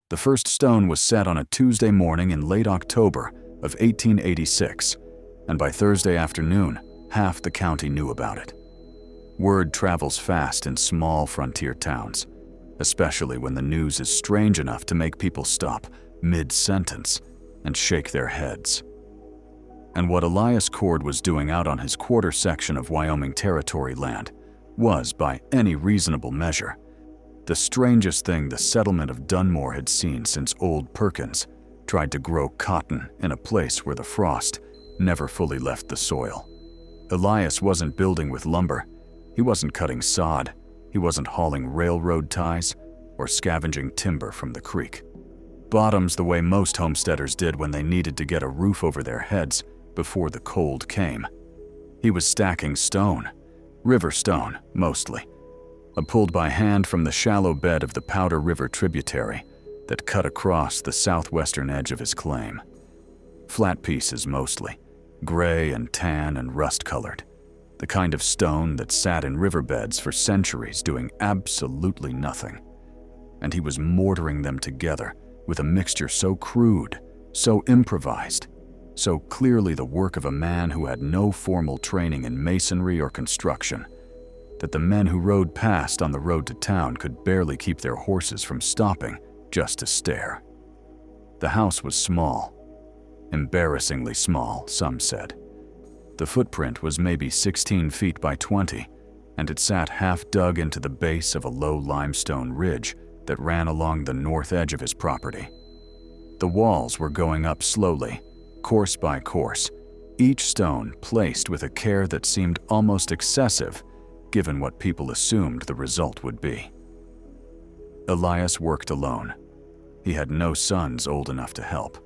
The first stone was set on a Tuesday morning in late October of 1886, and by Thursday afternoon, half the county knew about it. Word travels fast in small frontier towns, especially when the news is strange enough to make people stop mid-sentence and shake their heads. And what Elias Cord was doing out on his quarter section of Wyoming Territory land was, by any reasonable measure, the strangest thing the settlement of Dunmore had seen since old Perkins tried to grow cotton in a place where the frost never fully left the soil. Elias wasn't building with lumber. He wasn't cutting sod. He wasn't hauling railroad ties or scavenging timber from the creek. Bottoms the way most homesteaders did when they needed to get a roof over their heads before the cold came. He was stacking stone, river stone mostly, pulled by hand from the shallow bed of the Powder River tributary that cut across the southwestern edge of his claim. Flat pieces mostly, gray and tan and rust-colored, the kind of stone that sat in riverbeds for centuries doing absolutely nothing. And he was mortaring them together with a mixture so crude, so improvised, so clearly the work of a man who had no formal training in masonry or construction, that the men who rode past on the road to town could barely keep their horses from stopping just to stare. The house was small, embarrassingly small, some said. The footprint was maybe 16 feet by 20, and it sat half dug into the base of a low limestone ridge that ran along the north edge of his property. The walls were going up slowly, course by course, each stone placed with a care that seemed almost excessive given what people assumed the result would be. Elias worked alone. He had no sons old enough to help.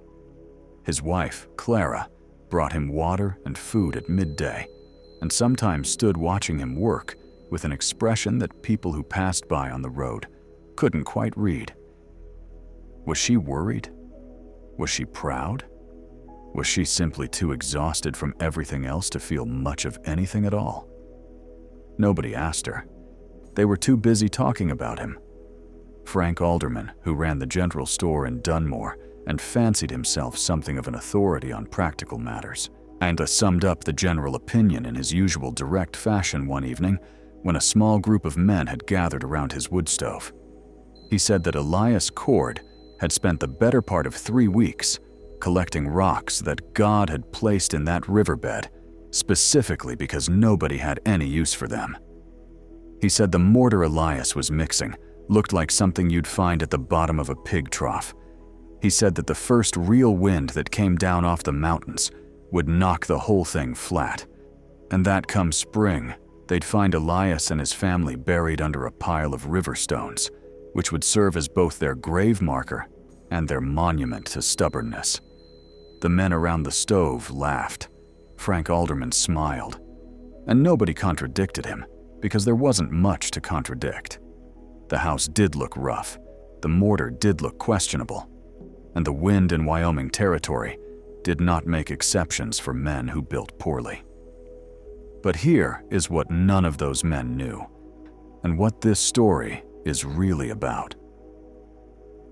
His wife, Clara, brought him water and food at midday, and sometimes stood watching him work with an expression that people who passed by on the road couldn't quite read. Was she worried? Was she proud? Was she simply too exhausted from everything else to feel much of anything at all? Nobody asked her. They were too busy talking about him. Frank Alderman, who ran the general store in Dunmore and fancied himself something of an authority on practical matters, and summed up the general opinion in his usual direct fashion one evening when a small group of men had gathered around his wood stove. He said that Elias Cord had spent the better part of 3 weeks collecting rocks that God had placed in that riverbed specifically because nobody had any use for them. He said the mortar Elias was mixing looked like something you'd find at the bottom of a pig trough. He said that the first real wind that came down off the mountains would knock the whole thing flat, and that come spring, they'd find Elias and his family buried under a pile of river stones, which would serve as both their grave marker and their monument to stubbornness. The men around the stove laughed. Frank Alderman smiled, and nobody contradicted him because there wasn't much to contradict. The house did look rough, the mortar did look questionable, and the wind in Wyoming Territory did not make exceptions for men who built poorly. But here is what none of those men knew, and what this story is really about.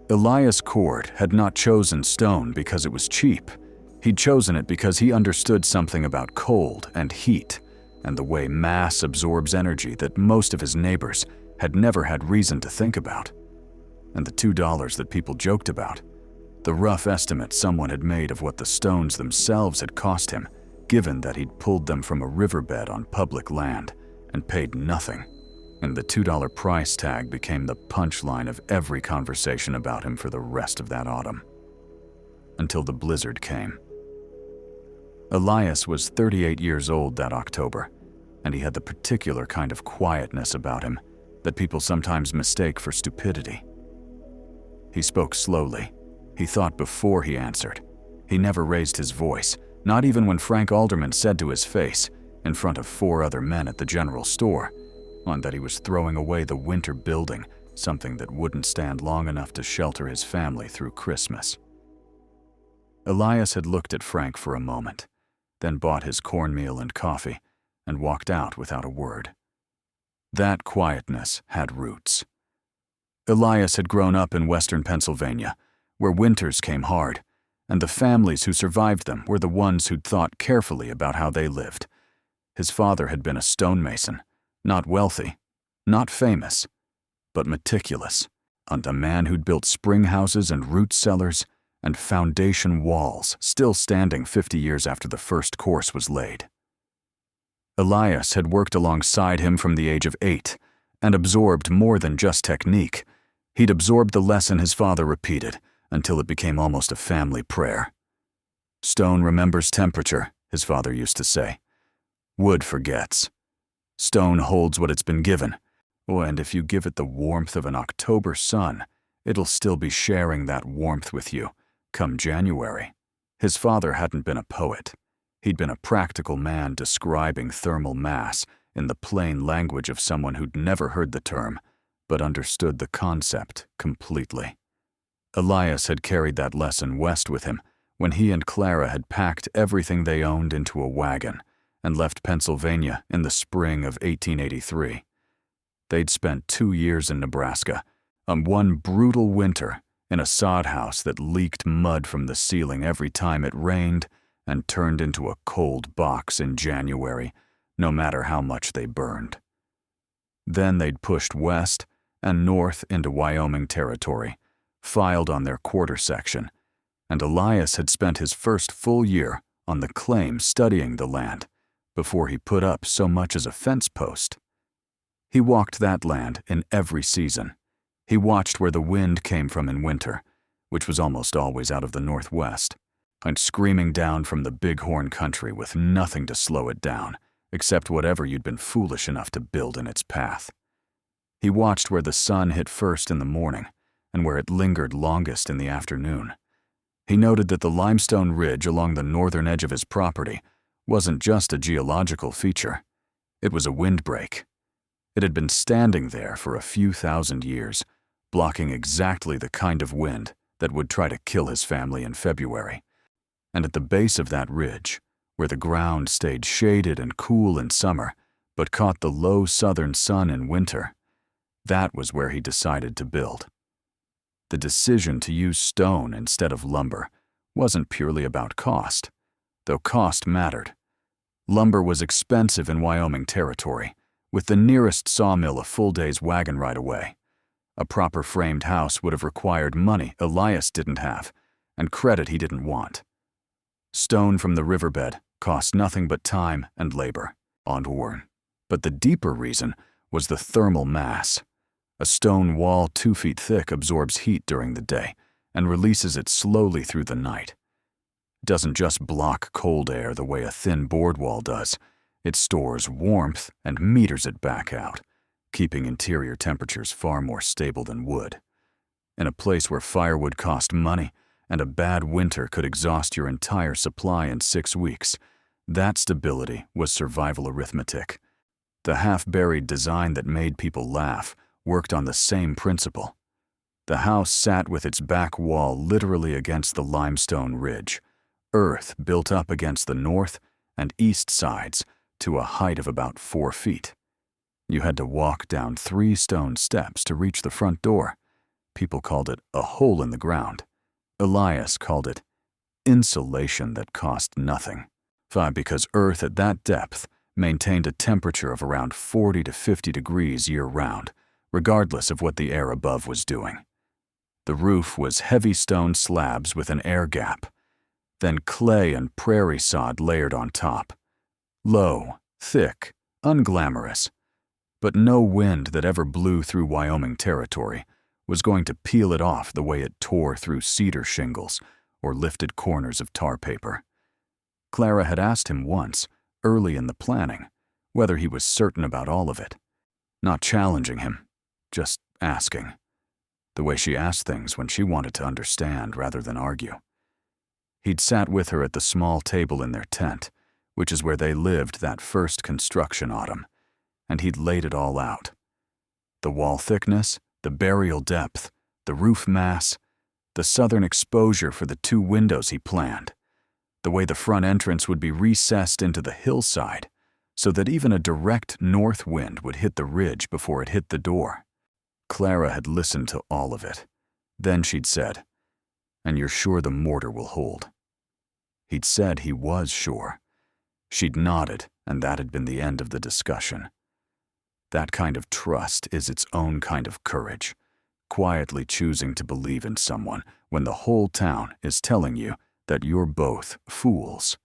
Elias Cord had not chosen stone because it was cheap. He'd chosen it because he understood something about cold and heat and the way mass absorbs energy that most of his neighbors had never had reason to think about. And the $2 that people joked about, the rough estimate someone had made of what the stones themselves had cost him, given that he'd pulled them from a riverbed on public land and paid nothing. And the $2 price tag became the punchline of every conversation about him for the rest of that autumn. Until the blizzard came. Elias was 38 years old that October, and he had the particular kind of quietness about him that people sometimes mistake for stupidity. He spoke slowly. He thought before he answered. He never raised his voice, not even when Frank Alderman said to his face, in front of 4 other men at the general store, that he was throwing away the winter building, something that wouldn't stand long enough to shelter his family through Christmas. Elias had looked at Frank for a moment, then bought his cornmeal and coffee and walked out without a word. That quietness had roots. Elias had grown up in western Pennsylvania, where winters came hard, and the families who survived them were the ones who'd thought carefully about how they lived. His father had been a stonemason, not wealthy, not famous, but meticulous, and a man who'd built spring houses and root cellars and foundation walls still standing 50 years after the first course was laid. Elias had worked alongside him from the age of 8 and absorbed more than just technique. He'd absorbed the lesson his father repeated until it became almost a family prayer. Stone remembers temperature, his father used to say. Wood forgets. Stone holds what it's been given. Oh, and if you give it the warmth of an October sun, it'll still be sharing that warmth with you, come January. His father hadn't been a poet. He'd been a practical man describing thermal mass in the plain language of someone who'd never heard the term, but understood the concept completely. Elias had carried that lesson west with him when he and Clara had packed everything they owned into a wagon and left Pennsylvania in the spring of 1883. They'd spent 2 years in Nebraska, on one brutal winter in a sod house that leaked mud from the ceiling every time it rained and turned into a cold box in January, no matter how much they burned. Then they'd pushed west and north into Wyoming Territory, filed on their quarter section, and Elias had spent his first full year on the claim studying the land before he put up so much as a fence post. He walked that land in every season. He watched where the wind came from in winter, which was almost always out of the northwest, and screaming down from the bighorn country with nothing to slow it down, except whatever you'd been foolish enough to build in its path. He watched where the sun hit first in the morning and where it lingered longest in the afternoon. He noted that the limestone ridge along the northern edge of his property wasn't just a geological feature. It was a windbreak. It had been standing there for a few thousand years, blocking exactly the kind of wind that would try to kill his family in February. And at the base of that ridge, where the ground stayed shaded and cool in summer, but caught the low southern sun in winter, that was where he decided to build. The decision to use stone instead of lumber wasn't purely about cost, though cost mattered. Lumber was expensive in Wyoming Territory, with the nearest sawmill a full day's wagon ride away. A proper framed house would have required money Elias didn't have, and credit he didn't want. Stone from the riverbed cost nothing but time and labor, but the deeper reason was the thermal mass. A stone wall 2 feet thick absorbs heat during the day and releases it slowly through the night. It doesn't just block cold air the way a thin board wall does. It stores warmth and meters it back out, keeping interior temperatures far more stable than wood. In a place where firewood cost money and a bad winter could exhaust your entire supply in 6 weeks, that stability was survival arithmetic. The half-buried design that made people laugh worked on the same principle. The house sat with its back wall literally against the limestone ridge, earth built up against the north and east sides to a height of about 4 feet. You had to walk down 3 stone steps to reach the front door. People called it a hole in the ground. Elias called it insulation that cost nothing. Because earth at that depth maintained a temperature of around 40 to 50 degrees year-round, regardless of what the air above was doing. The roof was heavy stone slabs with an air gap, then clay and prairie sod layered on top. Low, thick, unglamorous, but no wind that ever blew through Wyoming Territory was going to peel it off the way it tore through cedar shingles or lifted corners of tar paper. Clara had asked him once, early in the planning, whether he was certain about all of it. Not challenging him, just asking. The way she asked things when she wanted to understand rather than argue. He'd sat with her at the small table in their tent, which is where they lived that first construction autumn, and he'd laid it all out. The wall thickness, the burial depth, the roof mass, the southern exposure for the 2 windows he planned, the way the front entrance would be recessed into the hillside so that even a direct north wind would hit the ridge before it hit the door. Clara had listened to all of it. Then she'd said, "And you're sure the mortar will hold?" He'd said he was sure. She'd nodded, and that had been the end of the discussion. That kind of trust is its own kind of courage, quietly choosing to believe in someone when the whole town is telling you that you're both fools.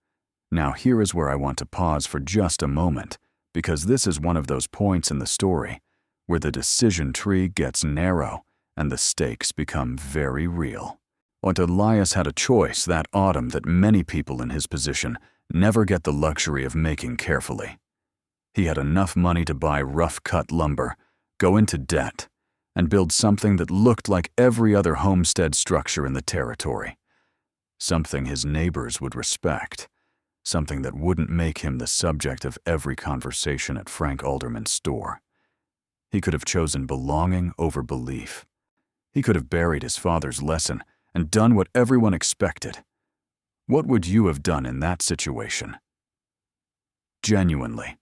Now here is where I want to pause for just a moment, because this is one of those points in the story where the decision tree gets narrow and the stakes become very real. But Elias had a choice that autumn that many people in his position never get the luxury of making carefully. He had enough money to buy rough-cut lumber, go into debt, and build something that looked like every other homestead structure in the territory. Something his neighbors would respect. Something that wouldn't make him the subject of every conversation at Frank Alderman's store. He could have chosen belonging over belief. He could have buried his father's lesson and done what everyone expected. What would you have done in that situation? Genuinely,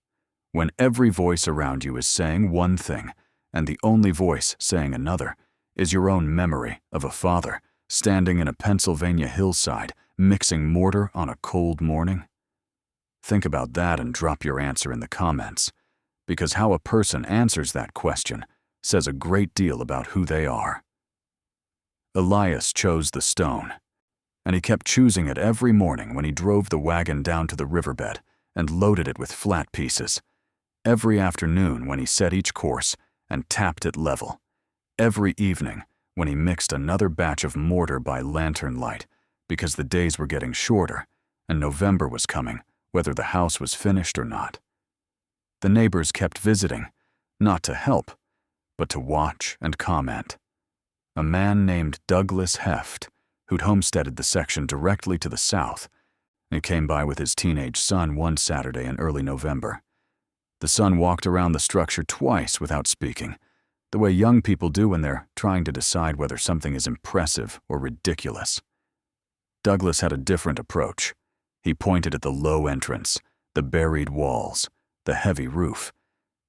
when every voice around you is saying one thing and the only voice saying another is your own memory of a father standing in a Pennsylvania hillside mixing mortar on a cold morning? Think about that and drop your answer in the comments, because how a person answers that question says a great deal about who they are. Elias chose the stone, and he kept choosing it every morning when he drove the wagon down to the riverbed and loaded it with flat pieces, every afternoon when he set each course and tapped it level, every evening when he mixed another batch of mortar by lantern light because the days were getting shorter and November was coming, whether the house was finished or not. The neighbors kept visiting, not to help, but to watch and comment. A man named Douglas Heft, who'd homesteaded the section directly to the south, he came by with his teenage son one Saturday in early November. The son walked around the structure twice without speaking, the way young people do when they're trying to decide whether something is impressive or ridiculous. Douglas had a different approach. He pointed at the low entrance, the buried walls, the heavy roof,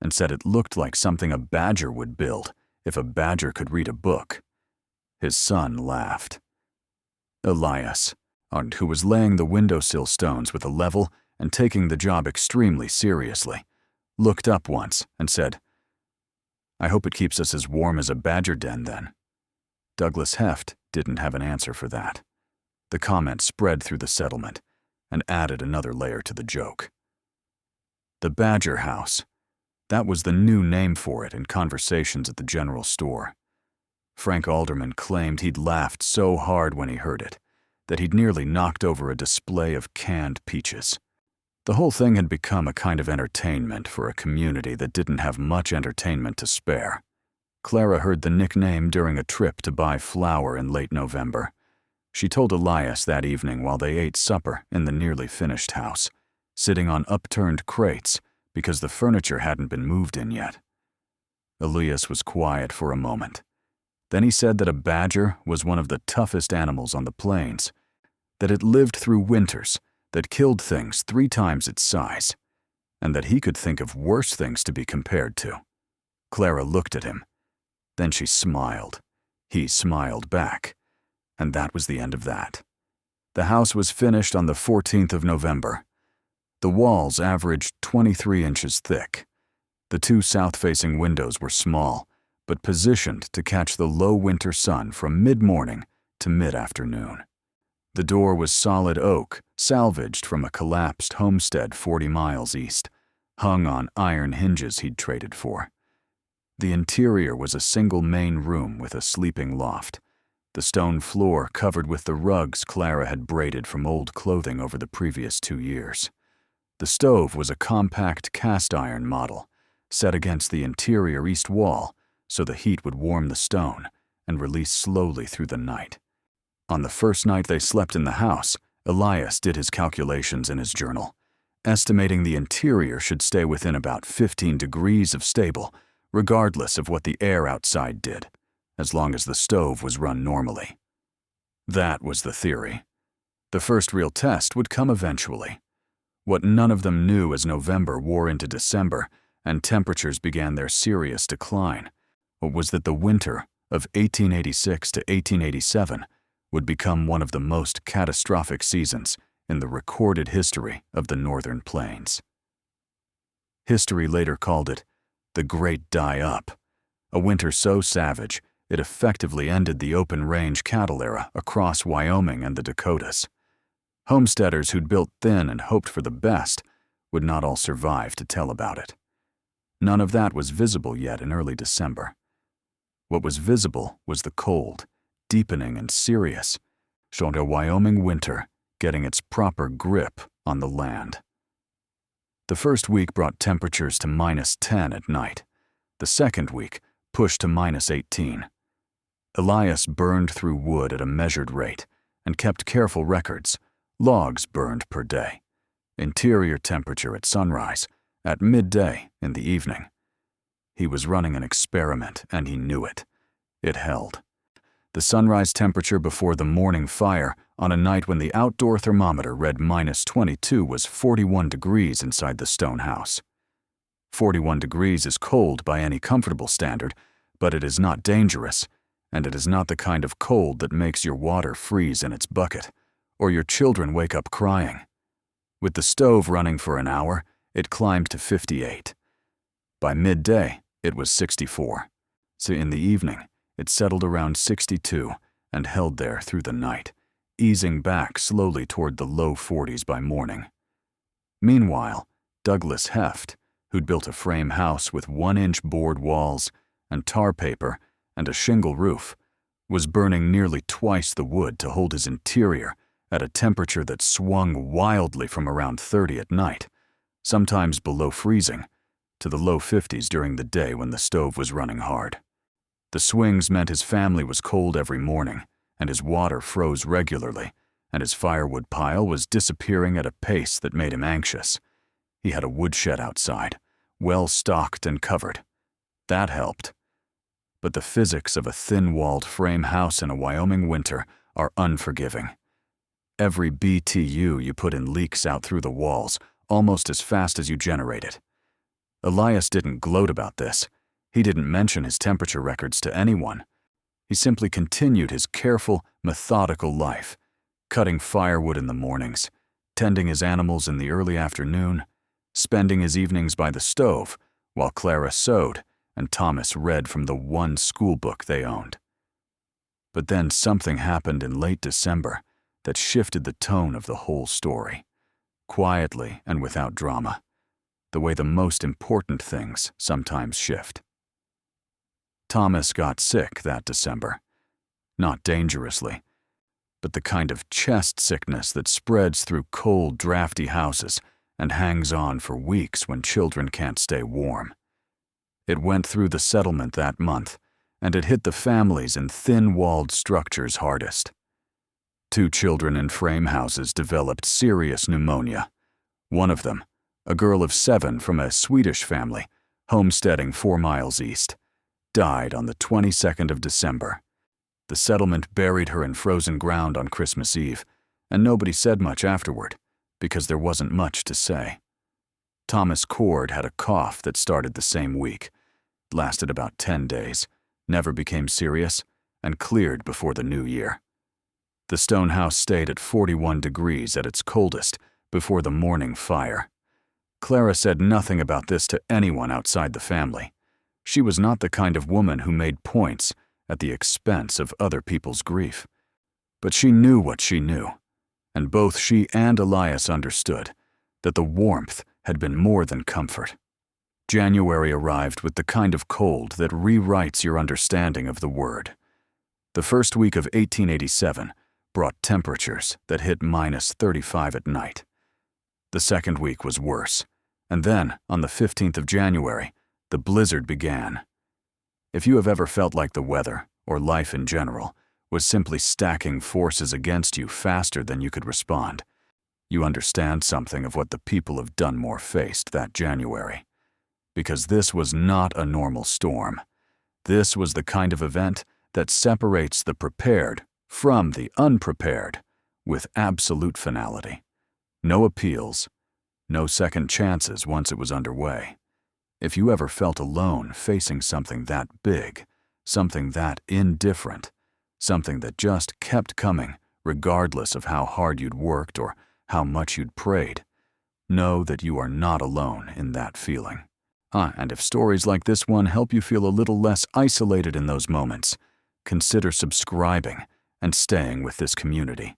and said it looked like something a badger would build if a badger could read a book. His son laughed. Elias, who was laying the windowsill stones with a level and taking the job extremely seriously, looked up once and said, "I hope it keeps us as warm as a badger den then." Douglas Heft didn't have an answer for that. The comment spread through the settlement and added another layer to the joke. The Badger House. That was the new name for it in conversations at the general store. Frank Alderman claimed he'd laughed so hard when he heard it that he'd nearly knocked over a display of canned peaches. The whole thing had become a kind of entertainment for a community that didn't have much entertainment to spare. Clara heard the nickname during a trip to buy flour in late November. She told Elias that evening while they ate supper in the nearly finished house, sitting on upturned crates because the furniture hadn't been moved in yet. Elias was quiet for a moment. Then he said that a badger was one of the toughest animals on the plains, that it lived through winters, that killed things 3 times its size, and that he could think of worse things to be compared to. Clara looked at him. Then she smiled. He smiled back. And that was the end of that. The house was finished on the 14th of November. The walls averaged 23 inches thick. The 2 south-facing windows were small, but positioned to catch the low winter sun from mid-morning to mid-afternoon. The door was solid oak, salvaged from a collapsed homestead 40 miles east, hung on iron hinges he'd traded for. The interior was a single main room with a sleeping loft. The stone floor covered with the rugs Clara had braided from old clothing over the previous 2 years. The stove was a compact cast-iron model, set against the interior east wall so the heat would warm the stone and release slowly through the night. On the first night they slept in the house, Elias did his calculations in his journal, estimating the interior should stay within about 15 degrees of stable, regardless of what the air outside did, as long as the stove was run normally. That was the theory. The first real test would come eventually. What none of them knew as November wore into December and temperatures began their serious decline was that the winter of 1886 to 1887 would become one of the most catastrophic seasons in the recorded history of the Northern Plains. History later called it the Great Die-Up, a winter so savage it effectively ended the open-range cattle era across Wyoming and the Dakotas. Homesteaders who'd built thin and hoped for the best would not all survive to tell about it. None of that was visible yet in early December. What was visible was the cold, deepening and serious, showing a Wyoming winter getting its proper grip on the land. The first week brought temperatures to -10 at night. The second week pushed to -18. Elias burned through wood at a measured rate and kept careful records, logs burned per day, interior temperature at sunrise, at midday in the evening. He was running an experiment, and he knew it. It held. The sunrise temperature before the morning fire on a night when the outdoor thermometer read -22 was 41 degrees inside the stone house. 41 degrees is cold by any comfortable standard, but it is not dangerous, and it is not the kind of cold that makes your water freeze in its bucket, or your children wake up crying. With the stove running for an hour, it climbed to 58. By midday, it was 64. So in the evening, it settled around 62 and held there through the night, easing back slowly toward the low 40s by morning. Meanwhile, Douglas Heft, who'd built a frame house with 1-inch board walls and tar paper and a shingle roof, was burning nearly twice the wood to hold his interior at a temperature that swung wildly from around 30 at night, sometimes below freezing, to the low 50s during the day when the stove was running hard. The swings meant his family was cold every morning, and his water froze regularly, and his firewood pile was disappearing at a pace that made him anxious. He had a woodshed outside, well stocked and covered. That helped. But the physics of a thin-walled frame house in a Wyoming winter are unforgiving. Every BTU you put in leaks out through the walls almost as fast as you generate it. Elias didn't gloat about this. He didn't mention his temperature records to anyone. He simply continued his careful, methodical life, cutting firewood in the mornings, tending his animals in the early afternoon, spending his evenings by the stove while Clara sewed and Thomas read from the one school book they owned. But then something happened in late December that shifted the tone of the whole story, quietly and without drama, the way the most important things sometimes shift. Thomas got sick that December. Not dangerously, but the kind of chest sickness that spreads through cold, drafty houses and hangs on for weeks when children can't stay warm. It went through the settlement that month, and it hit the families in thin-walled structures hardest. 2 children in frame houses developed serious pneumonia. One of them, a girl of 7 from a Swedish family, homesteading 4 miles east, died on the 22nd of December. The settlement buried her in frozen ground on Christmas Eve, and nobody said much afterward, because there wasn't much to say. Elias Cord had a cough that started the same week, lasted about 10 days, never became serious, and cleared before the new year. The stone house stayed at 41 degrees at its coldest before the morning fire. Clara said nothing about this to anyone outside the family. She was not the kind of woman who made points at the expense of other people's grief. But she knew what she knew, and both she and Elias understood that the warmth had been more than comfort. January arrived with the kind of cold that rewrites your understanding of the word. The first week of 1887 brought temperatures that hit -35 at night. The second week was worse, and then, on the 15th of January, the blizzard began. If you have ever felt like the weather, or life in general, was simply stacking forces against you faster than you could respond, you understand something of what the people of Dunmore faced that January. Because this was not a normal storm. This was the kind of event that separates the prepared from the unprepared with absolute finality. No appeals, no second chances once it was underway. If you ever felt alone facing something that big, something that indifferent, something that just kept coming regardless of how hard you'd worked or how much you'd prayed, know that you are not alone in that feeling. And if stories like this one help you feel a little less isolated in those moments, consider subscribing and staying with this community.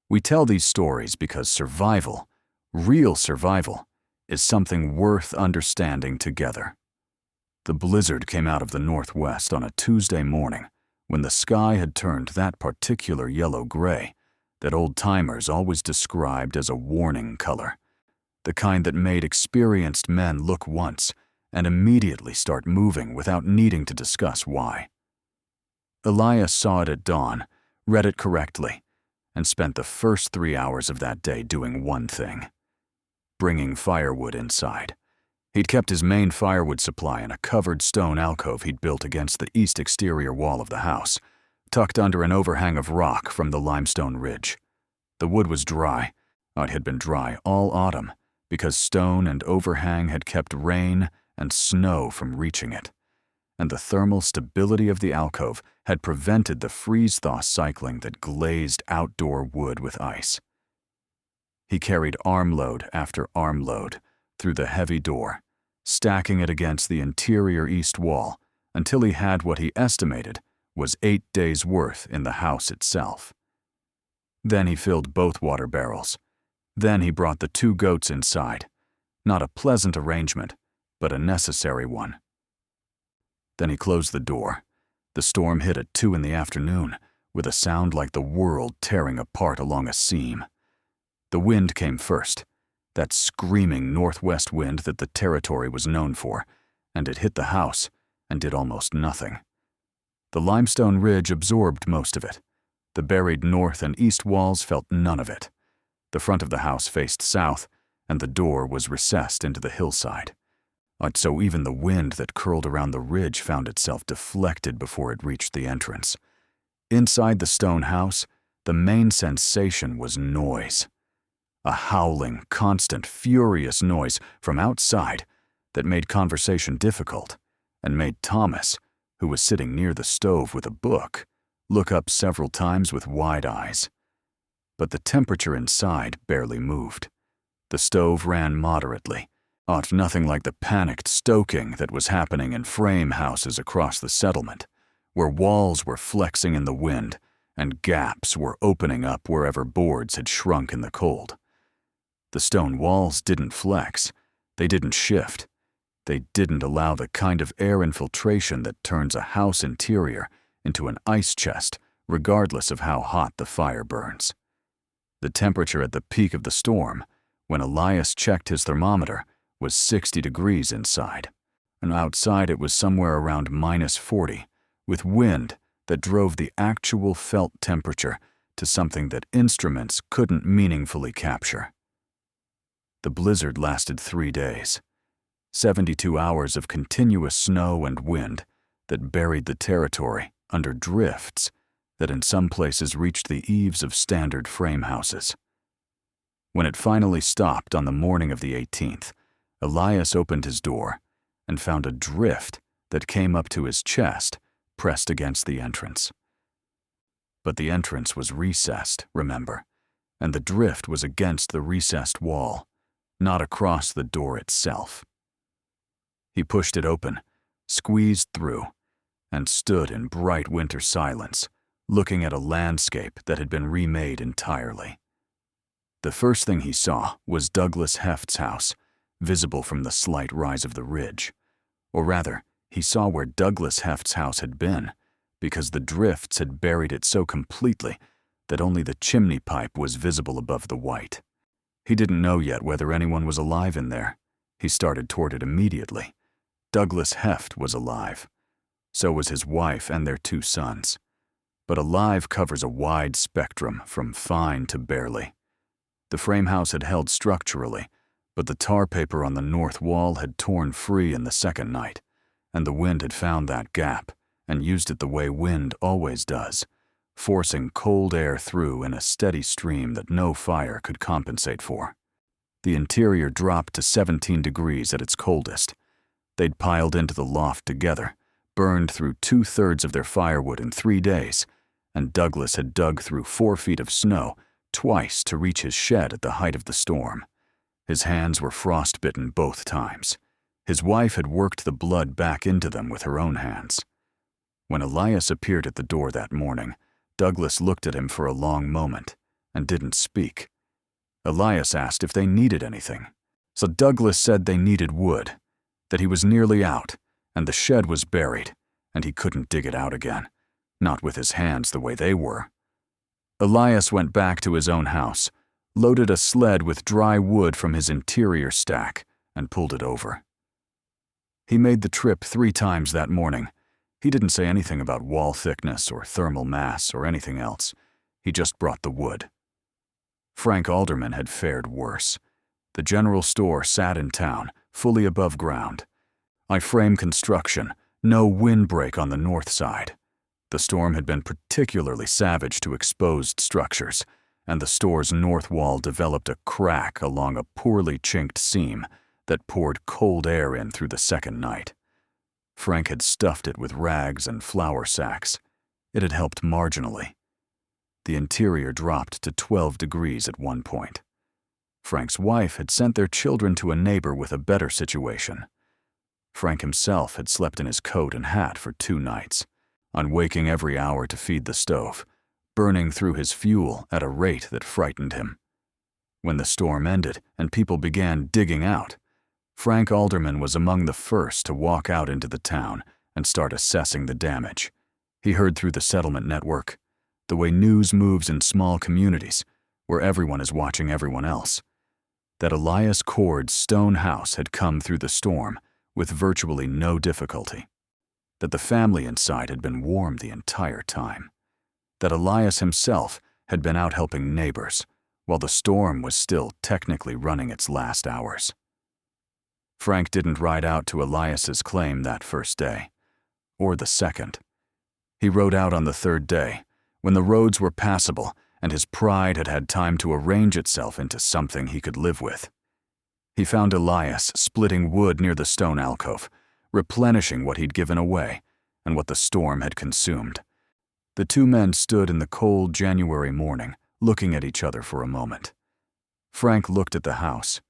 We tell these stories because survival, real survival, is something worth understanding together. The blizzard came out of the northwest on a Tuesday morning when the sky had turned that particular yellow-gray that old-timers always described as a warning color, the kind that made experienced men look once and immediately start moving without needing to discuss why. Elias saw it at dawn, read it correctly, and spent the first 3 hours of that day doing one thing: bringing firewood inside. He'd kept his main firewood supply in a covered stone alcove he'd built against the east exterior wall of the house, tucked under an overhang of rock from the limestone ridge. The wood was dry. It had been dry all autumn because stone and overhang had kept rain and snow from reaching it, and the thermal stability of the alcove had prevented the freeze-thaw cycling that glazed outdoor wood with ice. He carried armload after armload through the heavy door, stacking it against the interior east wall until he had what he estimated was 8 days' worth in the house itself. Then he filled both water barrels. Then he brought the 2 goats inside. Not a pleasant arrangement, but a necessary one. Then he closed the door. The storm hit at 2 in the afternoon, with a sound like the world tearing apart along a seam. The wind came first, that screaming northwest wind that the territory was known for, and it hit the house and did almost nothing. The limestone ridge absorbed most of it. The buried north and east walls felt none of it. The front of the house faced south, and the door was recessed into the hillside. So even the wind that curled around the ridge found itself deflected before it reached the entrance. Inside the stone house, the main sensation was noise. A howling, constant, furious noise from outside that made conversation difficult and made Thomas, who was sitting near the stove with a book, look up several times with wide eyes. But the temperature inside barely moved. The stove ran moderately, nothing like the panicked stoking that was happening in frame houses across the settlement, where walls were flexing in the wind and gaps were opening up wherever boards had shrunk in the cold. The stone walls didn't flex. They didn't shift. They didn't allow the kind of air infiltration that turns a house interior into an ice chest, regardless of how hot the fire burns. The temperature at the peak of the storm, when Elias checked his thermometer, was 60 degrees inside, and outside it was somewhere around -40, with wind that drove the actual felt temperature to something that instruments couldn't meaningfully capture. The blizzard lasted 3 days, 72 hours of continuous snow and wind that buried the territory under drifts that in some places reached the eaves of standard frame houses. When it finally stopped on the morning of the 18th, Elias opened his door and found a drift that came up to his chest, pressed against the entrance. But the entrance was recessed, remember, and the drift was against the recessed wall, not across the door itself. He pushed it open, squeezed through, and stood in bright winter silence, looking at a landscape that had been remade entirely. The first thing he saw was Douglas Heft's house, visible from the slight rise of the ridge. Or rather, he saw where Douglas Heft's house had been, because the drifts had buried it so completely that only the chimney pipe was visible above the white. He didn't know yet whether anyone was alive in there. He started toward it immediately. Douglas Heft was alive. So was his wife and their 2 sons. But alive covers a wide spectrum from fine to barely. The frame house had held structurally, but the tar paper on the north wall had torn free in the second night, and the wind had found that gap and used it the way wind always does, forcing cold air through in a steady stream that no fire could compensate for. The interior dropped to 17 degrees at its coldest. They'd piled into the loft together, burned through 2/3 of their firewood in 3 days, and Douglas had dug through 4 feet of snow twice to reach his shed at the height of the storm. His hands were frostbitten both times. His wife had worked the blood back into them with her own hands. When Elias appeared at the door that morning, Douglas looked at him for a long moment and didn't speak. Elias asked if they needed anything. So Douglas said they needed wood, that he was nearly out, and the shed was buried, and he couldn't dig it out again, not with his hands the way they were. Elias went back to his own house, loaded a sled with dry wood from his interior stack, and pulled it over. He made the trip 3 times that morning. He didn't say anything about wall thickness or thermal mass or anything else. He just brought the wood. Frank Alderman had fared worse. The general store sat in town, fully above ground. I-frame construction, no windbreak on the north side. The storm had been particularly savage to exposed structures, and the store's north wall developed a crack along a poorly chinked seam that poured cold air in through the second night. Frank had stuffed it with rags and flour sacks. It had helped marginally. The interior dropped to 12 degrees at one point. Frank's wife had sent their children to a neighbor with a better situation. Frank himself had slept in his coat and hat for 2 nights, on waking every hour to feed the stove, burning through his fuel at a rate that frightened him. When the storm ended and people began digging out, Frank Alderman was among the first to walk out into the town and start assessing the damage. He heard through the settlement network, the way news moves in small communities, where everyone is watching everyone else, that Elias Cord's stone house had come through the storm with virtually no difficulty, that the family inside had been warm the entire time, that Elias himself had been out helping neighbors while the storm was still technically running its last hours. Frank didn't ride out to Elias's claim that first day, or the second. He rode out on the 3rd day, when the roads were passable and his pride had had time to arrange itself into something he could live with. He found Elias splitting wood near the stone alcove, replenishing what he'd given away and what the storm had consumed. The 2 men stood in the cold January morning, looking at each other for a moment. Frank looked at the house,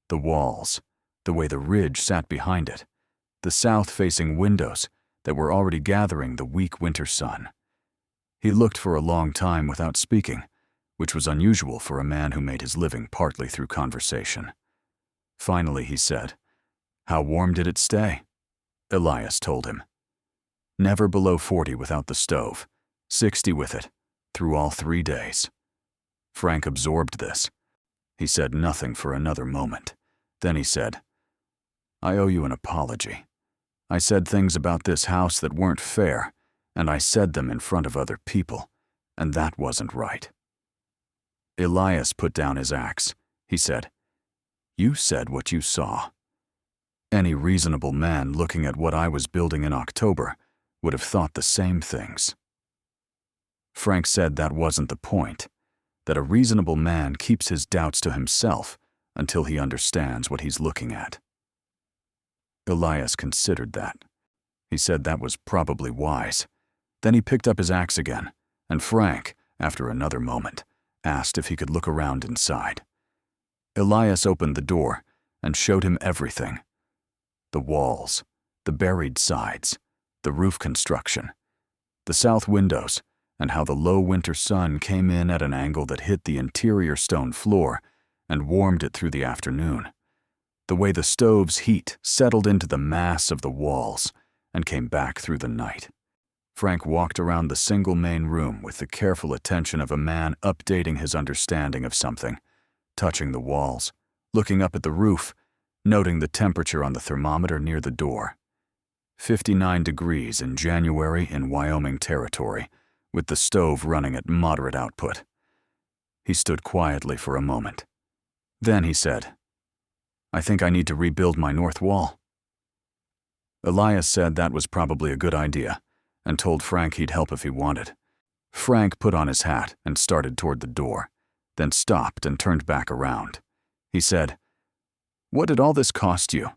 the walls, the way the ridge sat behind it, the south-facing windows that were already gathering the weak winter sun. He looked for a long time without speaking, which was unusual for a man who made his living partly through conversation. Finally, he said, "How warm did it stay?" Elias told him. "Never below 40 without the stove, 60 with it, through all 3 days." Frank absorbed this. He said nothing for another moment. Then he said, "I owe you an apology. I said things about this house that weren't fair, and I said them in front of other people, and that wasn't right." Elias put down his axe. He said, "You said what you saw. Any reasonable man looking at what I was building in October would have thought the same things." Frank said that wasn't the point, that a reasonable man keeps his doubts to himself until he understands what he's looking at. Elias considered that. He said that was probably wise. Then he picked up his axe again, and Frank, after another moment, asked if he could look around inside. Elias opened the door and showed him everything. The walls, the buried sides, the roof construction, the south windows, and how the low winter sun came in at an angle that hit the interior stone floor and warmed it through the afternoon. The way the stove's heat settled into the mass of the walls and came back through the night. Frank walked around the single main room with the careful attention of a man updating his understanding of something, touching the walls, looking up at the roof, noting the temperature on the thermometer near the door. 59 degrees in January in Wyoming Territory, with the stove running at moderate output. He stood quietly for a moment. Then he said, "I think I need to rebuild my north wall." Elias said that was probably a good idea, and told Frank he'd help if he wanted. Frank put on his hat and started toward the door, then stopped and turned back around. He said, "What did all this cost you?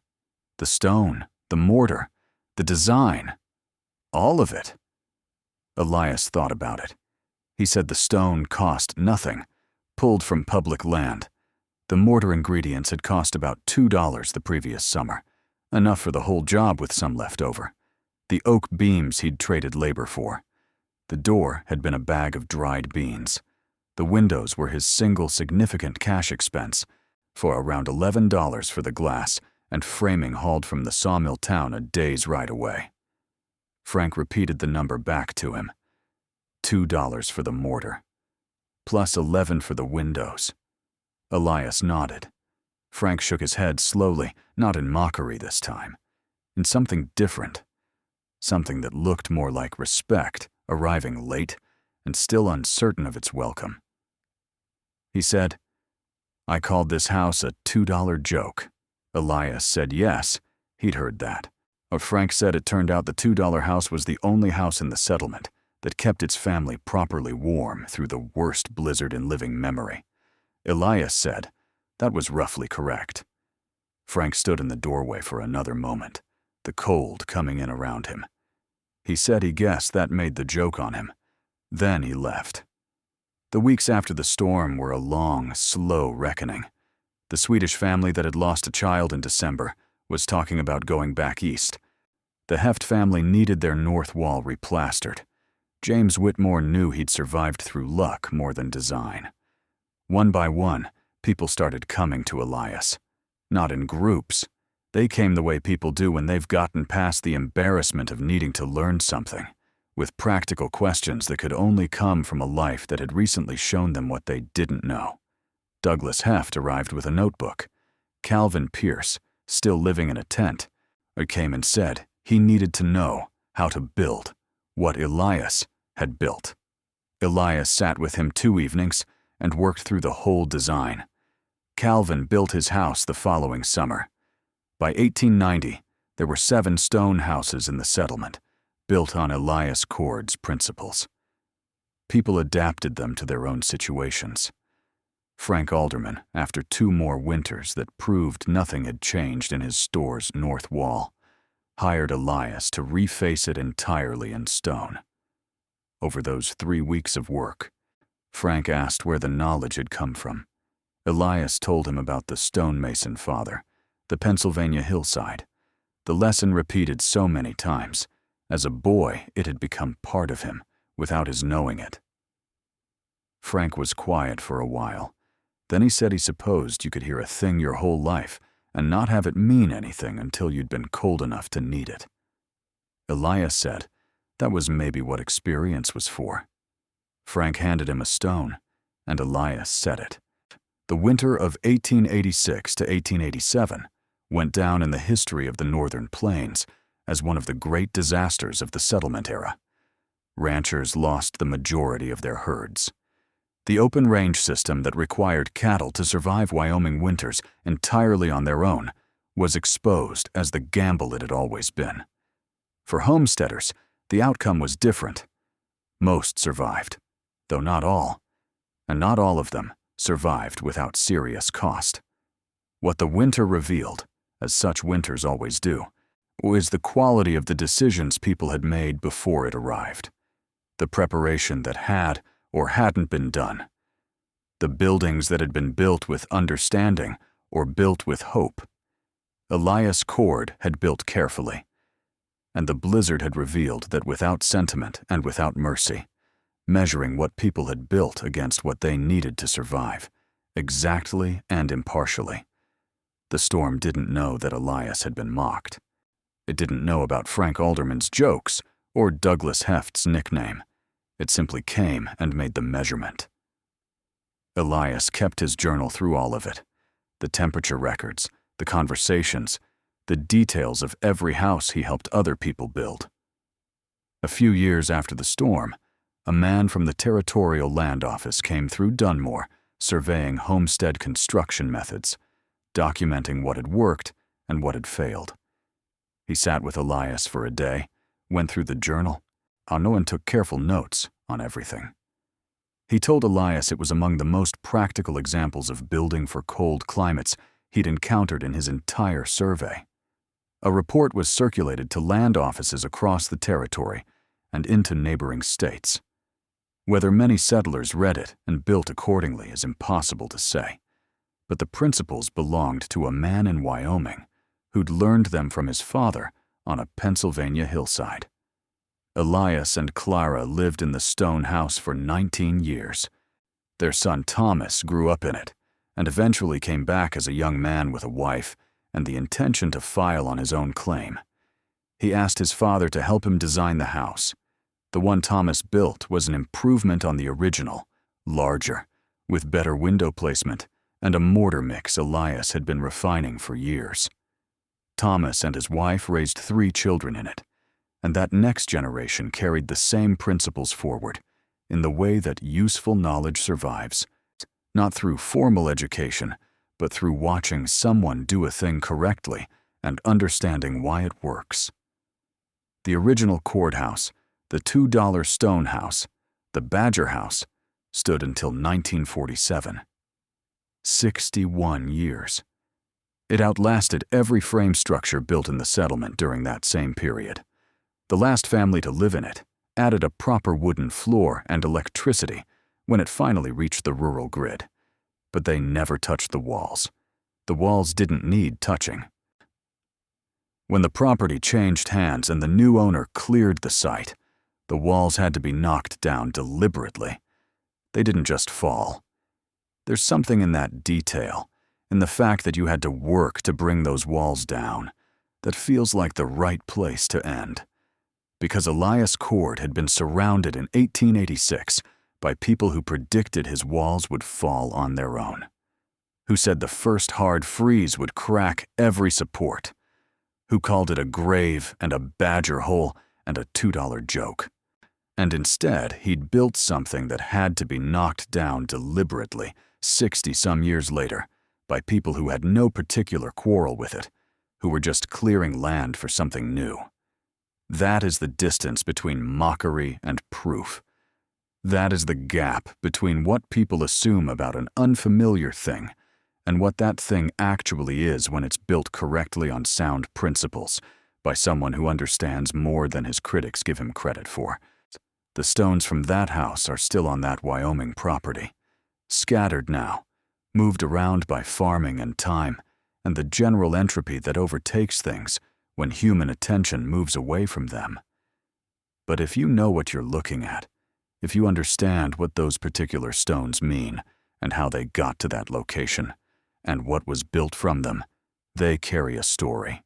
The stone, the mortar, the design. All of it? Elias thought about it. He said the stone cost nothing, pulled from public land. The mortar ingredients had cost about $2 the previous summer, enough for the whole job with some left over. The oak beams he'd traded labor for. The door had been a bag of dried beans. The windows were his single significant cash expense, for around $11 for the glass and framing hauled from the sawmill town a day's ride away. Frank repeated the number back to him. $2 for the mortar, plus $11 for the windows. Elias nodded. Frank shook his head slowly, not in mockery this time, in something different, something that looked more like respect, arriving late and still uncertain of its welcome. He said, "I called this house a $2 joke." Elias said yes, he'd heard that. But Frank said it turned out the $2 house was the only house in the settlement that kept its family properly warm through the worst blizzard in living memory. Elias said that was roughly correct. Frank stood in the doorway for another moment, the cold coming in around him. He said he guessed that made the joke on him. Then he left. The weeks after the storm were a long, slow reckoning. The Swedish family that had lost a child in December was talking about going back east. The Heft family needed their north wall replastered. James Whitmore knew he'd survived through luck more than design. One by one, people started coming to Elias. Not in groups. They came the way people do when they've gotten past the embarrassment of needing to learn something, with practical questions that could only come from a life that had recently shown them what they didn't know. Douglas Heft arrived with a notebook. Calvin Pierce, still living in a tent, came and said he needed to know how to build what Elias had built. Elias sat with him 2 evenings and worked through the whole design. Calvin built his house the following summer. By 1890, there were 7 stone houses in the settlement, built on Elias Cord's principles. People adapted them to their own situations. Frank Alderman, after 2 more winters that proved nothing had changed in his store's north wall, hired Elias to reface it entirely in stone. Over those 3 weeks of work, Frank asked where the knowledge had come from. Elias told him about the stonemason father, the Pennsylvania hillside. The lesson repeated so many times. As a boy, it had become part of him, without his knowing it. Frank was quiet for a while. Then he said he supposed you could hear a thing your whole life and not have it mean anything until you'd been cold enough to need it. Elias said that was maybe what experience was for. Frank handed him a stone, and Elias said it. The winter of 1886 to 1887 went down in the history of the Northern Plains as one of the great disasters of the settlement era. Ranchers lost the majority of their herds. The open range system that required cattle to survive Wyoming winters entirely on their own was exposed as the gamble it had always been. For homesteaders, the outcome was different. Most survived, though not all, and not all of them survived without serious cost. What the winter revealed, as such winters always do, was the quality of the decisions people had made before it arrived, the preparation that had or hadn't been done, the buildings that had been built with understanding or built with hope. Elias Cord had built carefully, and the blizzard had revealed that without sentiment and without mercy, measuring what people had built against what they needed to survive, exactly and impartially. The storm didn't know that Elias had been mocked. It didn't know about Frank Alderman's jokes or Douglas Heft's nickname. It simply came and made the measurement. Elias kept his journal through all of it, the temperature records, the conversations, the details of every house he helped other people build. A few years after the storm, a man from the Territorial Land Office came through Dunmore, surveying homestead construction methods, documenting what had worked and what had failed. He sat with Elias for a day, went through the journal, and took careful notes on everything. He told Elias it was among the most practical examples of building for cold climates he'd encountered in his entire survey. A report was circulated to land offices across the territory and into neighboring states. Whether many settlers read it and built accordingly is impossible to say, but the principles belonged to a man in Wyoming who'd learned them from his father on a Pennsylvania hillside. Elias and Clara lived in the stone house for 19 years. Their son Thomas grew up in it and eventually came back as a young man with a wife and the intention to file on his own claim. He asked his father to help him design the house. The one Thomas built was an improvement on the original, larger, with better window placement and a mortar mix Elias had been refining for years. Thomas and his wife raised 3 children in it, and that next generation carried the same principles forward in the way that useful knowledge survives, not through formal education, but through watching someone do a thing correctly and understanding why it works. The original Cord house, the $2 stone house, the Badger house, stood until 1947. 61 years. It outlasted every frame structure built in the settlement during that same period. The last family to live in it added a proper wooden floor and electricity when it finally reached the rural grid. But they never touched the walls. The walls didn't need touching. When the property changed hands and the new owner cleared the site, the walls had to be knocked down deliberately. They didn't just fall. There's something in that detail, in the fact that you had to work to bring those walls down, that feels like the right place to end. Because Elias Cord had been surrounded in 1886 by people who predicted his walls would fall on their own, who said the first hard freeze would crack every support, who called it a grave and a badger hole and a $2 joke. And instead, he'd built something that had to be knocked down deliberately 60-some years later by people who had no particular quarrel with it, who were just clearing land for something new. That is the distance between mockery and proof. That is the gap between what people assume about an unfamiliar thing and what that thing actually is when it's built correctly on sound principles by someone who understands more than his critics give him credit for. The stones from that house are still on that Wyoming property, scattered now, moved around by farming and time, and the general entropy that overtakes things when human attention moves away from them. But if you know what you're looking at, if you understand what those particular stones mean and how they got to that location, and what was built from them, they carry a story.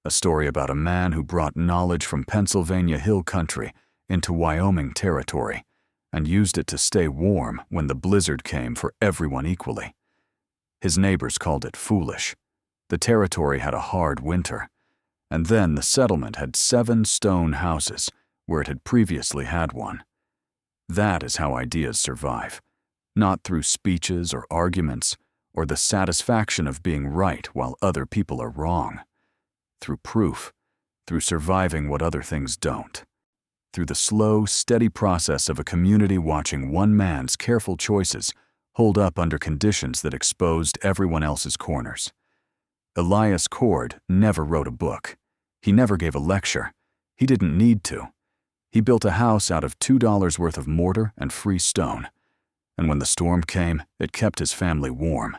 A story about a man who brought knowledge from Pennsylvania hill country into Wyoming Territory and used it to stay warm when the blizzard came for everyone equally. His neighbors called it foolish. The territory had a hard winter, and then the settlement had 7 stone houses where it had previously had one. That is how ideas survive, not through speeches or arguments or the satisfaction of being right while other people are wrong. Through proof, through surviving what other things don't. Through the slow, steady process of a community watching one man's careful choices hold up under conditions that exposed everyone else's corners. Elias Cord never wrote a book. He never gave a lecture. He didn't need to. He built a house out of $2 worth of mortar and free stone. And when the storm came, it kept his family warm.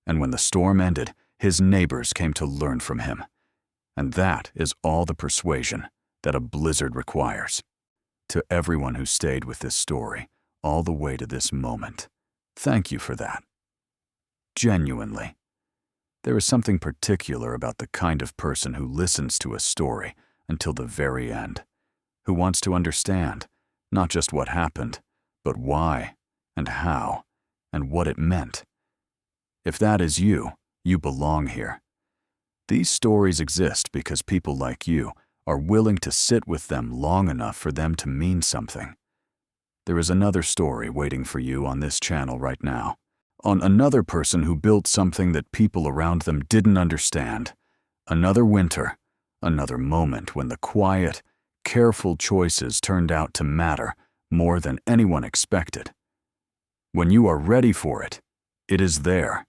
And when the storm ended, his neighbors came to learn from him. And that is all the persuasion that a blizzard requires. To everyone who stayed with this story, all the way to this moment, thank you for that. Genuinely. There is something particular about the kind of person who listens to a story until the very end, who wants to understand not just what happened, but why and how and what it meant. If that is you, you belong here. These stories exist because people like you are willing to sit with them long enough for them to mean something. There is another story waiting for you on this channel right now, on another person who built something that people around them didn't understand. Another winter, another moment when the quiet, careful choices turned out to matter more than anyone expected. When you are ready for it, it is there.